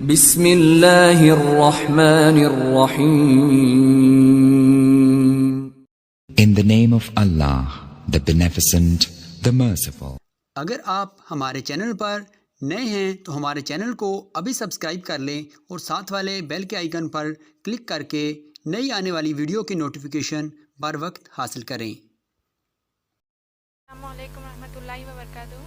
بسم اللہ الرحمن الرحیم. In the name of Allah, the Beneficent, the Merciful. اگر آپ ہمارے چینل پر نئے ہیں تو ہمارے چینل کو ابھی سبسکرائب کر لیں اور ساتھ والے بیل کے آئیکن پر کلک کر کے نئی آنے والی ویڈیو کی نوٹیفیکیشن بر وقت حاصل کریں. السلام علیکم ورحمۃ اللہ وبرکاتہ.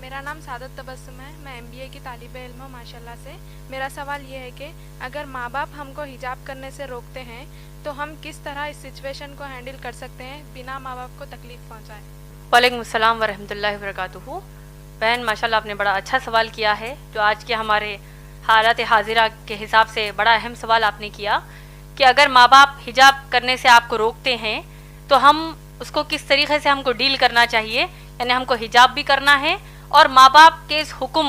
میرا نام سعادت تبسم ہے. میں MBA کی طالب علم ہوں ماشاء اللہ سے. میرا سوال یہ ہے کہ اگر ماں باپ ہم کو حجاب کرنے سے روکتے ہیں تو ہم کس طرح اس سچویشن کو ہینڈل کر سکتے ہیں بنا ماں باپ کو تکلیف پہنچائے. وعلیکم السلام ورحمۃ اللہ وبرکاتہ. بہن ماشاء اللہ آپ نے بڑا اچھا سوال کیا ہے جو آج کے ہمارے حالات حاضرہ کے حساب سے بڑا اہم سوال آپ نے کیا کہ اگر ماں باپ حجاب کرنے سے آپ کو روکتے ہیں تو ہم اس کو کس طریقے سے ہم کو ڈیل کرنا چاہیے. یعنی ہم کو حجاب بھی کرنا ہے اور ماں باپ کے اس حکم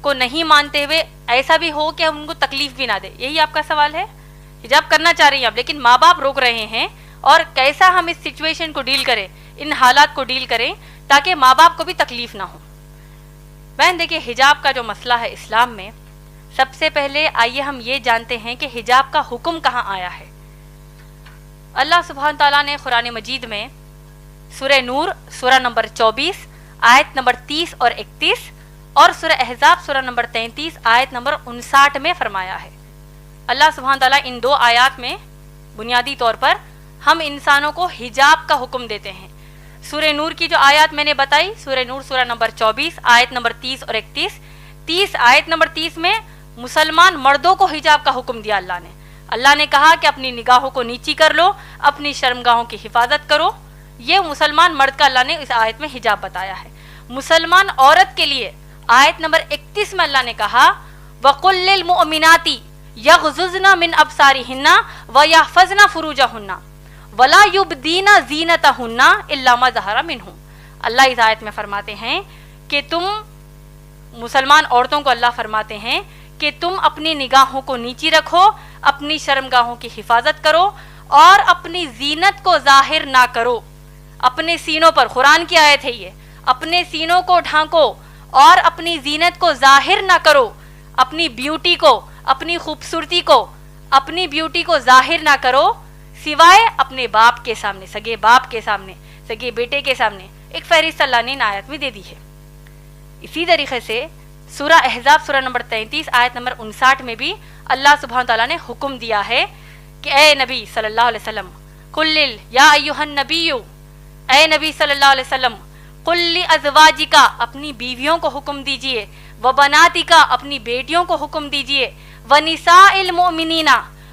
کو نہیں مانتے ہوئے ایسا بھی ہو کہ ہم ان کو تکلیف بھی نہ دے. یہی آپ کا سوال ہے. حجاب کرنا چاہ رہی ہیں آپ لیکن ماں باپ روک رہے ہیں اور کیسا ہم اس سچویشن کو ڈیل کریں, ان حالات کو ڈیل کریں تاکہ ماں باپ کو بھی تکلیف نہ ہو. بہن دیکھیے حجاب کا جو مسئلہ ہے اسلام میں, سب سے پہلے آئیے ہم یہ جانتے ہیں کہ حجاب کا حکم کہاں آیا ہے. اللہ سبحانہ تعالیٰ نے قرآن مجید میں سورہ نور سورہ نمبر 24 آیت نمبر 30 اور 31 اور سورہ احزاب سورہ نمبر 33 آیت نمبر 59 میں فرمایا ہے. اللہ سبحانہ تعالیٰ ان دو آیات میں بنیادی طور پر ہم انسانوں کو حجاب کا حکم دیتے ہیں. سورہ نور کی جو آیات میں نے بتائی, سورہ نور سورہ نمبر 24 آیت نمبر 30 اور 31 آیت نمبر 30 میں مسلمان مردوں کو حجاب کا حکم دیا اللہ نے. اللہ نے کہا کہ اپنی نگاہوں کو نیچی کر لو, اپنی شرمگاہوں کی حفاظت کرو. یہ مسلمان مرد کا اللہ نے اس آیت میں حجاب بتایا ہے. مسلمان عورت کے لیے آیت نمبر 31 میں اللہ نے کہا وَقُلْ لِلْمُؤْمِنَاتِ يَغْضُضْنَ مِنْ أَبْصَارِهِنَّ وَيَحْفَظْنَ فُرُوجَهُنَّ وَلَا يُبْدِينَ زِينَتَهُنَّ إِلَّا مَا ظَهَرَ مِنْهُ. اللہ اس آیت میں فرماتے ہیں کہ تم مسلمان عورتوں کو اللہ فرماتے ہیں کہ تم اپنی نگاہوں کو نیچی رکھو, اپنی شرمگاہوں کی حفاظت کرو اور اپنی زینت کو ظاہر نہ کرو. اپنے سینوں پر, قرآن کی آیت ہے یہ, اپنے سینوں کو ڈھانکو اور اپنی زینت کو ظاہر نہ کرو. اپنی بیوٹی کو, اپنی خوبصورتی کو, اپنی بیوٹی کو ظاہر نہ کرو سوائے اپنے باپ کے سامنے, سگے باپ کے سامنے, سگے بیٹے کے سامنے. ایک فہرست اللہ نے ان آیت میں دے دی ہے. اسی طریقے سے سورہ احزاب سورہ نمبر 33 آیت نمبر 59 میں بھی اللہ سبحانہ تعالیٰ نے حکم دیا ہے کہ اے نبی صلی اللہ علیہ وسلم قل یا ایھا النبی, اے نبی صلی اللہ علیہ وسلم قل لازواجک, اپنی بیویوں کو حکم دیجئے, وبناتک, اپنی بیٹیوں کو حکم دیجئے, ونساء المؤمنین,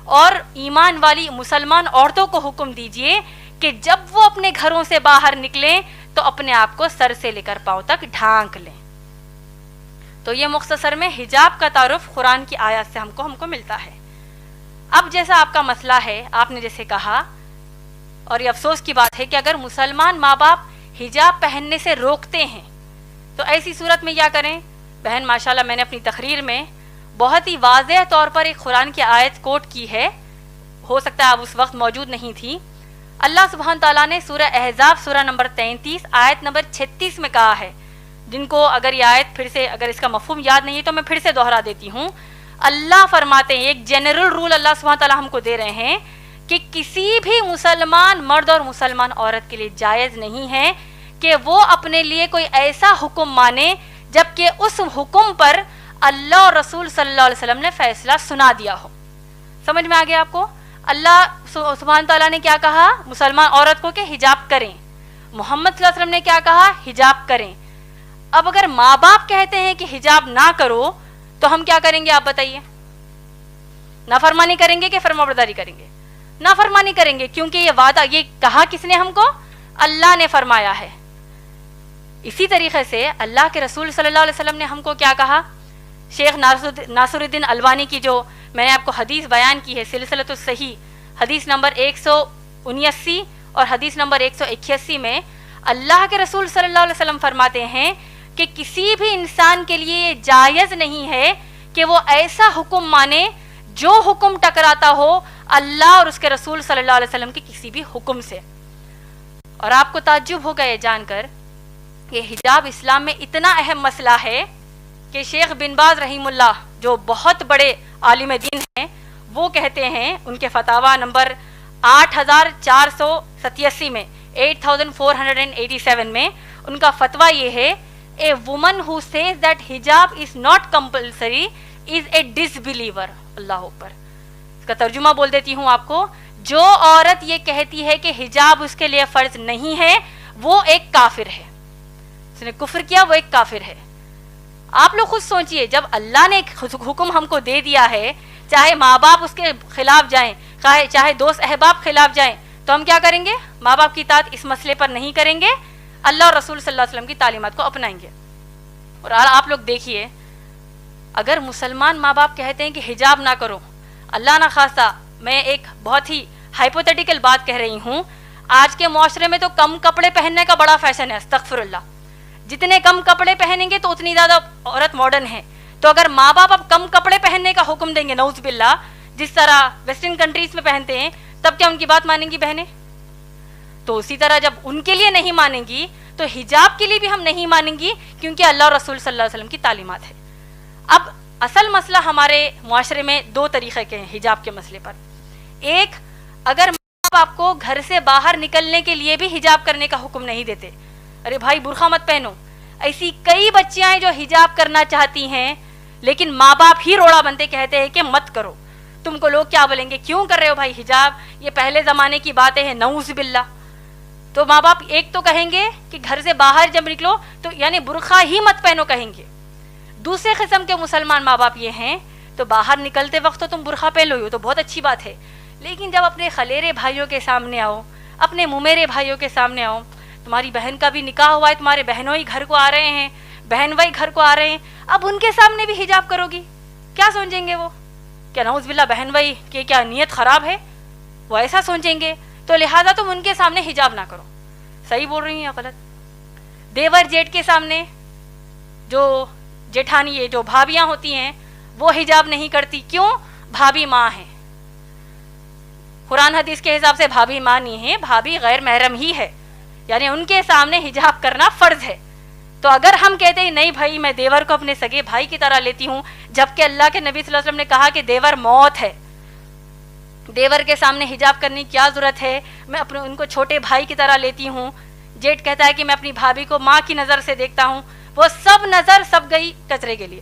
اور ایمان والی مسلمان عورتوں کو حکم دیجئے کہ جب وہ اپنے گھروں سے باہر نکلیں تو اپنے آپ کو سر سے لے کر پاؤں تک ڈھانک لیں. تو یہ مختصر میں حجاب کا تعارف قرآن کی آیات سے ہم کو ملتا ہے. اب جیسا آپ کا مسئلہ ہے, آپ نے جیسے کہا, اور یہ افسوس کی بات ہے کہ اگر مسلمان ماں باپ حجاب پہننے سے روکتے ہیں تو ایسی صورت میں کیا کریں. بہن ماشاءاللہ میں نے اپنی تقریر میں بہت ہی واضح طور پر ایک قرآن کی آیت کوٹ کی ہے, ہو سکتا ہے آپ اس وقت موجود نہیں تھی. اللہ سبحانہ تعالیٰ نے سورہ احزاب سورہ نمبر 33 آیت نمبر 36 میں کہا ہے, جن کو اگر یہ آیت پھر سے, اگر اس کا مفہوم یاد نہیں ہے تو میں پھر سے دوہرا دیتی ہوں. اللہ فرماتے ہیں, ایک جنرل رول اللہ سبحانہ تعالیٰ ہم کو دے رہے ہیں کہ کسی بھی مسلمان مرد اور مسلمان عورت کے لیے جائز نہیں ہے کہ وہ اپنے لیے کوئی ایسا حکم مانے جبکہ اس حکم پر اللہ اور رسول صلی اللہ علیہ وسلم نے فیصلہ سنا دیا ہو. سمجھ میں آ گیا آپ کو؟ اللہ سبحانہ تعالیٰ نے کیا کہا مسلمان عورت کو کہ حجاب کریں, محمد صلی اللہ علیہ وسلم نے کیا کہا حجاب کریں. اب اگر ماں باپ کہتے ہیں کہ حجاب نہ کرو تو ہم کیا کریں گے آپ بتائیے؟ نافرمانی کریں گے کہ فرمانبرداری کریں گے؟ نافرمانی کریں گے, کیونکہ یہ وعدہ, یہ کہا کس نے ہم کو؟ اللہ نے فرمایا ہے. اسی طریقے سے اللہ کے رسول صلی اللہ علیہ وسلم نے ہم کو کیا کہا؟ شیخ ناصر الدین البانی کی جو میں نے آپ کو حدیث بیان کی ہے, سلسلۃ الصحیح حدیث نمبر 179 اور حدیث نمبر 181 میں اللہ کے رسول صلی اللہ علیہ وسلم فرماتے ہیں کہ کسی بھی انسان کے لیے یہ جائز نہیں ہے کہ وہ ایسا حکم مانے جو حکم ٹکراتا ہو اللہ اور اس کے رسول صلی اللہ علیہ وسلم کے کسی بھی حکم سے. اور آپ کو تعجب ہوگا یہ جان کر کہ حجاب اسلام میں اتنا اہم مسئلہ ہے کہ شیخ بن باز رحیم اللہ جو بہت بڑے عالم دین ہیں، وہ کہتے ہیں ان کے فتاوا نمبر 8487 میں 8487 میں ان کا فتویٰ یہ ہے، a woman who says that حجاب is not compulsory is a disbeliever. اللہ اکبر. اس کا ترجمہ بول دیتی ہوں آپ کو. جو عورت یہ کہتی ہے کہ حجاب اس کے لیے فرض نہیں ہے وہ ایک کافر ہے. اس نے کفر کیا، وہ ایک کافر ہے. آپ لوگ خود سوچئے، جب اللہ نے ایک حکم ہم کو دے دیا ہے، چاہے ماں باپ اس کے خلاف جائیں، چاہے دوست احباب خلاف جائیں، تو ہم کیا کریں گے؟ ماں باپ کی اطاعت اس مسئلے پر نہیں کریں گے، اللہ اور رسول صلی اللہ علیہ وسلم کی تعلیمات کو اپنائیں گے. اور آپ لوگ دیکھیے، اگر مسلمان ماں باپ کہتے ہیں کہ حجاب نہ کرو، اللہ نہ خواستہ، میں ایک بہت ہی ہائپوتھیٹیکل بات کہہ رہی ہوں، آج کے معاشرے میں تو کم کپڑے پہننے کا بڑا فیشن ہے. استغفر اللہ. جتنے کم کپڑے پہنیں گے تو اتنی زیادہ عورت ماڈرن ہے. تو اگر ماں باپ اب کم کپڑے پہننے کا حکم دیں گے، نعوذ باللہ، جس طرح ویسٹرن کنٹریز میں پہنتے ہیں، تب کیا ان کی بات مانیں گی بہنیں؟ تو اسی طرح جب ان کے لیے نہیں مانیں گی تو حجاب کے لیے بھی ہم نہیں مانیں گی، کیونکہ اللہ اور رسول صلی اللہ علیہ وسلم کی تعلیمات ہے. اب اصل مسئلہ ہمارے معاشرے میں دو طریقے کے ہیں حجاب کے مسئلے پر. ایک، اگر ماں باپ کو گھر سے باہر نکلنے کے لیے بھی حجاب کرنے کا حکم نہیں دیتے، ارے بھائی برقع مت پہنو. ایسی کئی بچیاں ہیں جو حجاب کرنا چاہتی ہیں لیکن ماں باپ ہی روڑا بنتے کہتے ہیں کہ مت کرو، تم کو لوگ کیا بولیں گے، کیوں کر رہے ہو بھائی حجاب، یہ پہلے زمانے کی باتیں ہیں، نعوذ باللہ. تو ماں باپ ایک تو کہیں گے کہ گھر سے باہر جب نکلو تو یعنی برقع ہی مت پہنو کہیں گے. دوسرے قسم کے مسلمان ماں باپ یہ ہیں، تو باہر نکلتے وقت تو تم برقع پہن لو، تو بہت اچھی بات ہے، لیکن جب اپنے خلیرے بھائیوں کے سامنے آؤ، اپنے ممیرے بھائیوں کے سامنے آؤ، تمہاری بہن کا بھی نکاح ہوا ہے، تمہارے بہنوں ہی گھر کو آ رہے ہیں، بہن وہی گھر کو آ رہے ہیں، اب ان کے سامنے بھی حجاب کرو گی، کیا سوچیں گے وہ؟ کیا نعوذ باللہ بہن وہی کہ کیا نیت خراب ہے؟ وہ ایسا سوچیں گے. تو لہٰذا تم ان کے سامنے حجاب نہ کرو. صحیح بول رہی ہیں یا غلط؟ دیور جیٹ کے سامنے، جو جیٹھانی ہے، جو بھابیاں ہوتی ہیں، وہ حجاب نہیں کرتی. کیوں؟ بھابی ماں ہے. قرآن حدیث کے حساب سے بھابی ماں نہیں ہے، بھابی غیر محرم ہی ہے، یعنی ان کے سامنے حجاب کرنا فرض ہے. تو اگر ہم کہتے ہیں نہیں بھائی میں دیور کو اپنے سگے بھائی کی طرح لیتی ہوں، جبکہ اللہ کے نبی صلی اللہ علیہ وسلم نے کہا کہ دیور موت ہے، دیور کے سامنے حجاب کرنے کی کیا ضرورت ہے، میں اپنے ان کو چھوٹے بھائی کی طرح لیتی ہوں. جیٹ کہتا ہے کہ میں اپنی بھابھی کو ماں کی نظر سے دیکھتا ہوں، وہ سب نظر سب گئی کچرے کے لیے.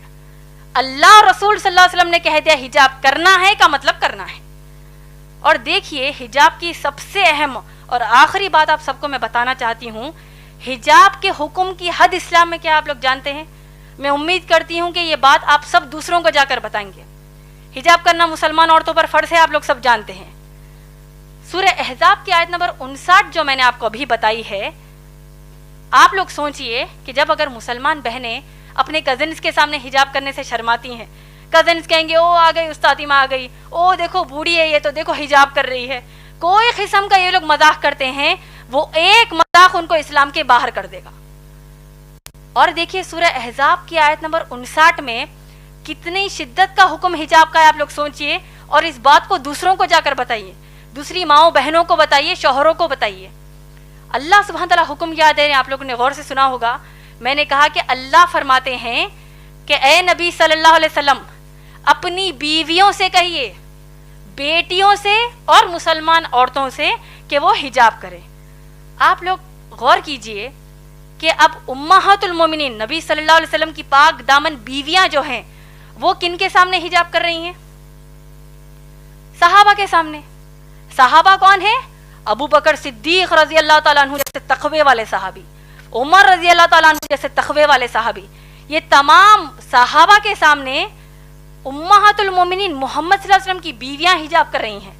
اللہ اور رسول صلی اللہ علیہ وسلم نے کہہ دیا حجاب کرنا ہے کا مطلب کرنا ہے. اور دیکھیے حجاب کی سب سے اہم اور آخری بات آپ سب کو میں بتانا چاہتی ہوں، حجاب کے حکم کی حد اسلام میں کیا آپ لوگ جانتے ہیں؟ میں امید کرتی ہوں کہ یہ بات آپ سب دوسروں کو جا کر بتائیں گے. حجاب کرنا مسلمان عورتوں پر فرض ہے، آپ لوگ سب جانتے ہیں. سورہ احزاب کی آیت نمبر 59 جو میں نے آپ کو ابھی بتائی ہے، آپ لوگ سوچئے کہ جب اگر مسلمان بہنیں اپنے کزنس کے سامنے حجاب کرنے سے شرماتی ہیں، کزنس کہیں گے او آ گئی استادیمہ آ گئی، او دیکھو بوڑھی ہے یہ تو دیکھو حجاب کر رہی ہے، کوئی قسم کا یہ لوگ مذاق کرتے ہیں، وہ ایک مذاق ان کو اسلام کے باہر کر دے گا. اور دیکھیے سورہ احزاب کی آیت نمبر 59 میں کتنی شدت کا حکم حجاب کا ہے، آپ لوگ سوچئے، اور اس بات کو دوسروں کو جا کر بتائیے، دوسری ماؤں بہنوں کو بتائیے، شوہروں کو بتائیے. اللہ سبحانہ تعالیٰ حکم یاد ہے، آپ لوگوں نے غور سے سنا ہوگا، میں نے کہا کہ اللہ فرماتے ہیں کہ اے نبی صلی اللہ علیہ وسلم اپنی بیویوں سے کہیے، بیٹیوں سے اور مسلمان عورتوں سے کہ وہ حجاب کریں. آپ لوگ غور کیجئے کہ اب امہات المومنین نبی صلی اللہ علیہ وسلم کی پاک دامن بیویاں جو ہیں وہ کن کے سامنے حجاب کر رہی ہیں؟ صحابہ کے سامنے. صحابہ کون ہیں؟ ابو بکر صدیق رضی اللہ تعالیٰ عنہ جیسے تقوی والے صحابی، عمر رضی اللہ تعالیٰ عنہ جیسے تقوی والے صحابی، یہ تمام صحابہ کے سامنے امہات المومنین محمد صلی اللہ علیہ وسلم کی بیویاں حجاب کر رہی ہیں.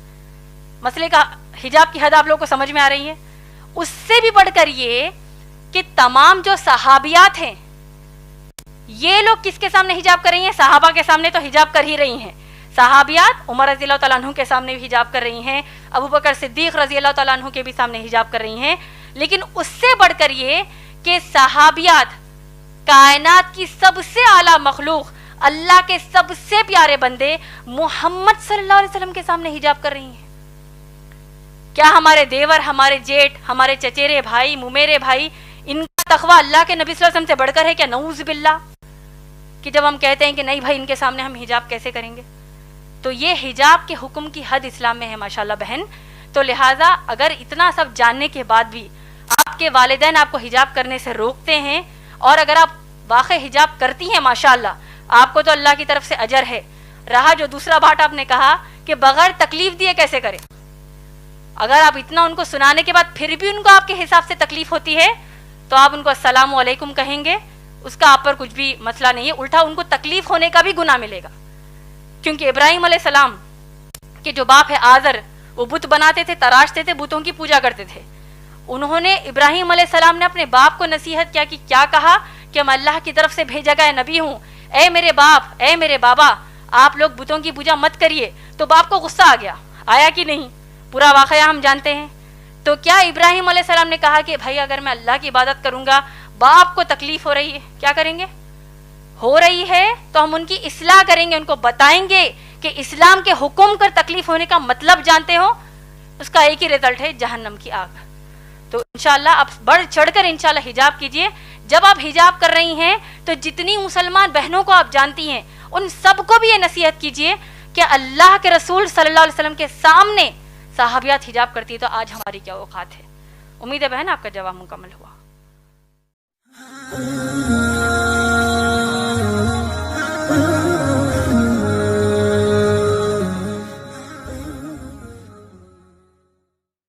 مسئلے کا حجاب کی حد آپ لوگوں کو سمجھ میں آ رہی ہے؟ اس سے بھی بڑھ کر یہ کہ تمام جو صحابیات ہیں یہ لوگ کس کے سامنے حجاب کر رہی ہیں؟ صحابہ کے سامنے تو حجاب کر ہی رہی ہیں. صحابیات عمر رضی اللہ تعالیٰ عنہ کے سامنے بھی حجاب کر رہی ہیں، ابو بکر صدیق رضی اللہ تعالیٰ عنہ کے بھی سامنے حجاب کر رہی ہیں. لیکن اس سے بڑھ کر یہ کہ صحابیات کائنات کی سب سے اعلیٰ مخلوق، اللہ کے سب سے پیارے بندے محمد صلی اللہ علیہ وسلم کے سامنے حجاب کر رہی ہیں. کیا ہمارے دیور، ہمارے جیٹ، ہمارے چچیرے بھائی، ممیرے بھائی، ان کا تقویٰ اللہ کے نبی صلی اللہ علیہ وسلم سے بڑھ کر ہے کیا؟ نعوذ باللہ. کہ جب ہم کہتے ہیں کہ نہیں بھائی ان کے سامنے ہم حجاب کیسے کریں گے. تو یہ حجاب کے حکم کی حد اسلام میں ہے ماشاءاللہ بہن. تو لہٰذا اگر اتنا سب جاننے کے بعد بھی آپ کے والدین آپ کو حجاب کرنے سے روکتے ہیں، اور اگر آپ واقع حجاب کرتی ہیں ماشاءاللہ آپ کو تو اللہ کی طرف سے اجر ہے. رہا جو دوسرا بات آپ نے کہا کہ بغیر تکلیف دیے کیسے کریں، اگر آپ اتنا ان کو سنانے کے بعد پھر بھی ان کو آپ کے حساب سے تکلیف ہوتی ہے تو آپ ان کو السلام علیکم کہیں گے، اس کا آپ پر کچھ بھی مسئلہ نہیں ہے، الٹا ان کو تکلیف ہونے کا بھی گناہ ملے گا. کیونکہ ابراہیم علیہ السلام کے جو باپ ہے آزر، وہ بت بناتے تھے، تراشتے تھے، بتوں کی پوجا کرتے تھے. انہوں نے ابراہیم علیہ السلام نے اپنے باپ کو نصیحت کیا کہ کیا کہا کہ میں اللہ کی طرف سے بھیجا گیا نبی ہوں، اے میرے باپ، اے میرے بابا، آپ لوگ بتوں کی پوجا مت کریے. تو باپ کو غصہ آ گیا، آیا کہ نہیں؟ پورا واقعہ ہم جانتے ہیں. تو کیا ابراہیم علیہ السلام نے کہا کہ بھائی اگر میں اللہ کی عبادت کروں گا، باپ کو تکلیف ہو رہی ہے، کیا کریں گے؟ ہو رہی ہے تو ہم ان کی اصلاح کریں گے، ان کو بتائیں گے کہ اسلام کے حکم کر تکلیف ہونے کا مطلب جانتے ہو، اس کا ایک ہی رزلٹ ہے جہنم کی آگ. تو انشاءاللہ آپ بڑھ چڑھ کر انشاءاللہ حجاب کیجئے. جب آپ حجاب کر رہی ہیں تو جتنی مسلمان بہنوں کو آپ جانتی ہیں ان سب کو بھی یہ نصیحت کیجئے کہ اللہ کے رسول صلی اللہ علیہ وسلم کے سامنے صحابیات حجاب کرتی ہے تو آج ہماری کیا اوقات ہے. امید ہے بہن آپ کا جواب مکمل ہوا.